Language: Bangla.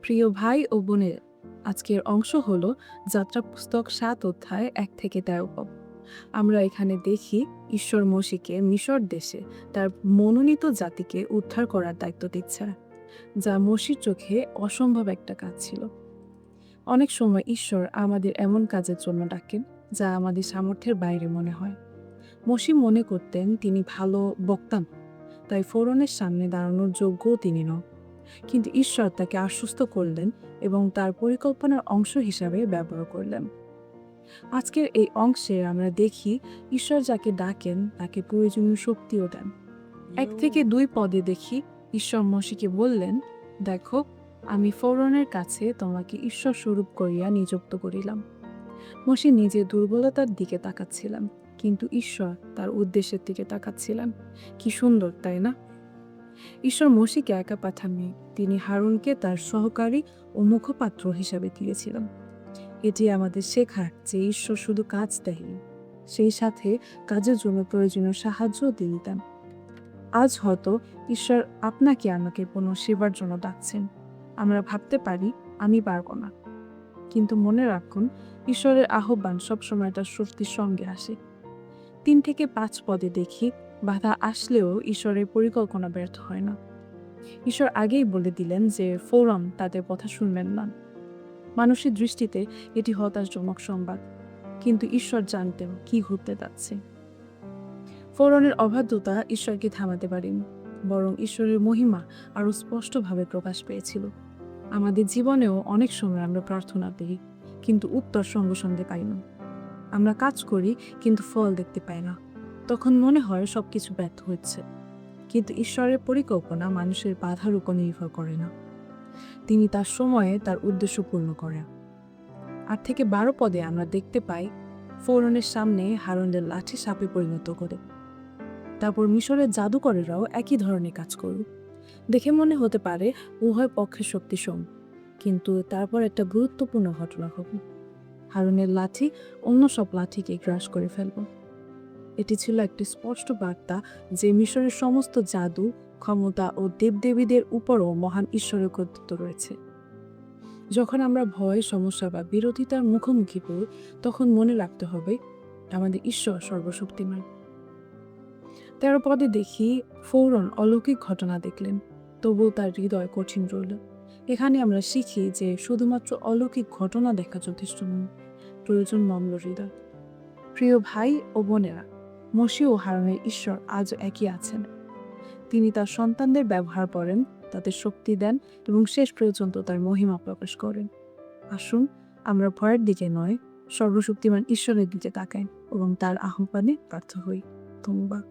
প্রিয় ভাই ও বোনের, আজকের অংশ হলো যাত্রা পুস্তক ৭ অধ্যায় ১ থেকে ১৩ পদ। আমরা এখানে দেখি ঈশ্বর মোশিকে মিশর দেশে তার মনোনীত জাতিকে উদ্ধার করার দায়িত্ব দিচ্ছে, যা মোশির চোখে অসম্ভব একটা কাজ ছিল। অনেক সময় ঈশ্বর আমাদের এমন কাজের জন্য ডাকেন যা আমাদের সামর্থ্যের বাইরে মনে হয়। মোশি মনে করতেন তিনি ভালো বক্তা নন, তাই ফোরনের সামনে দাঁড়ানোর যোগ্যও তিনি নন। কিন্তু ঈশ্বর তাকে আশ্বস্ত করলেন এবং তার পরিকল্পনার অংশ হিসাবে ব্যবহার করলেন। আজকের এই অংশে আমরা দেখি ঈশ্বর যাকে ডাকেন তাকে প্রয়োজনীয় শক্তিও দেন। ১ থেকে ২ পদে দেখি ঈশ্বর মোশিকে বললেন, দেখো, আমি ফোরনের কাছে তোমাকে ঈশ্বর স্বরূপ করিয়া নিযুক্ত করিলাম। মোশি নিজের দুর্বলতার দিকে তাকাচ্ছিলেন, কিন্তু ঈশ্বর তার উদ্দেশ্যের দিকে তাকাচ্ছিলেন। কি সুন্দর, তাই না? ঈশ্বর মোশিকে একা পাঠাননি, তিনি হারুনকে তার সহকারী ও মুখপাত্র হিসাবে দিয়েছিলেন। এটি আমাদের শেখার যে ঈশ্বর শুধু কাজ দেয়নি, সেই সাথে কাজের জন্য প্রয়োজনীয় সাহায্যও তিনি দেন। আজ হয়তো ঈশ্বর আপনাকে আমাকে কোনো সেবার জন্য ডাকছেন। আমরা ভাবতে পারি আমি পারবো না, কিন্তু মনে রাখুন ঈশ্বরের আহ্বান সবসময় তার শক্তির সঙ্গে আসে। ৩ থেকে ৫ পদে দেখি বাধা আসলেও ঈশ্বরের পরিকল্পনা ব্যর্থ হয় না। ঈশ্বর আগেই বলে দিলেন যে ফোরন তাদের কথা শুনবেন না। মানুষের দৃষ্টিতে এটি হতাশজনক সংবাদ, কিন্তু ঈশ্বর জানতেন কি ঘটতে যাচ্ছে। ফোরনের অবাধ্যতা ঈশ্বরকে থামাতে পারেনি, বরং ঈশ্বরের মহিমা আরো স্পষ্টভাবে প্রকাশ পেয়েছিল। আমাদের জীবনেও অনেক সময় আমরা প্রার্থনা করি, কিন্তু উত্তর সঙ্গে সঙ্গে পাই না। আমরা কাজ করি, কিন্তু ফল দেখতে পাই না। তখন মনে হয় সবকিছু ব্যর্থ হচ্ছে। কিন্তু ঈশ্বরের পরিকল্পনা মানুষের বাধার উপর নির্ভর করে না, তিনি তার সময়ে তার উদ্দেশ্য পূর্ণ করেন। ৮ থেকে ১২ পদে আমরা দেখতে পাই ফোরনের সামনে হারুনের লাঠি সাপে পরিণত করে। তারপর মিশরের জাদুকরেরাও একই ধরনের কাজ করল। দেখে মনে হতে পারে উভয় পক্ষের শক্তি সম, কিন্তু তারপর একটা গুরুত্বপূর্ণ ঘটনা ঘটল। হারুনের লাঠি অন্য সব লাঠিকে গ্রাস করে ফেলল। এটি ছিল একটি স্পষ্ট বার্তা যে মিশরের সমস্ত জাদু, ক্ষমতা ও দেবদেবীদের উপরও মহান ঈশ্বরের কর্তৃত্ব রয়েছে। যখন আমরা ভয়, সমস্যা বা বিরোধিতার মুখোমুখি পড়ি, তখন মনে রাখতে হবে আমাদের ঈশ্বর সর্বশক্তিমান। ১৩ পদে দেখি ফৌরন অলৌকিক ঘটনা দেখলেন, তবুও তার হৃদয় কঠিন রইল। এখানে আমরা শিখি যে শুধুমাত্র অলৌকিক ঘটনা দেখা যথেষ্ট নয়, প্রয়োজন নম্র হৃদয়। প্রিয় ভাই ও বোনেরা, মোশে ও হারুনের ঈশ্বর আজও একই আছেন। তিনি তার সন্তানদের ব্যবহার করেন, তাদের শক্তি দেন এবং শেষ পর্যন্ত তার মহিমা প্রকাশ করেন। আসুন আমরা ভয়ের দিকে নয়, সর্বশক্তিমান ঈশ্বরের দিকে তাকাই এবং তার আহ্বানে ব্যর্থ হই। ধন্যবাদ।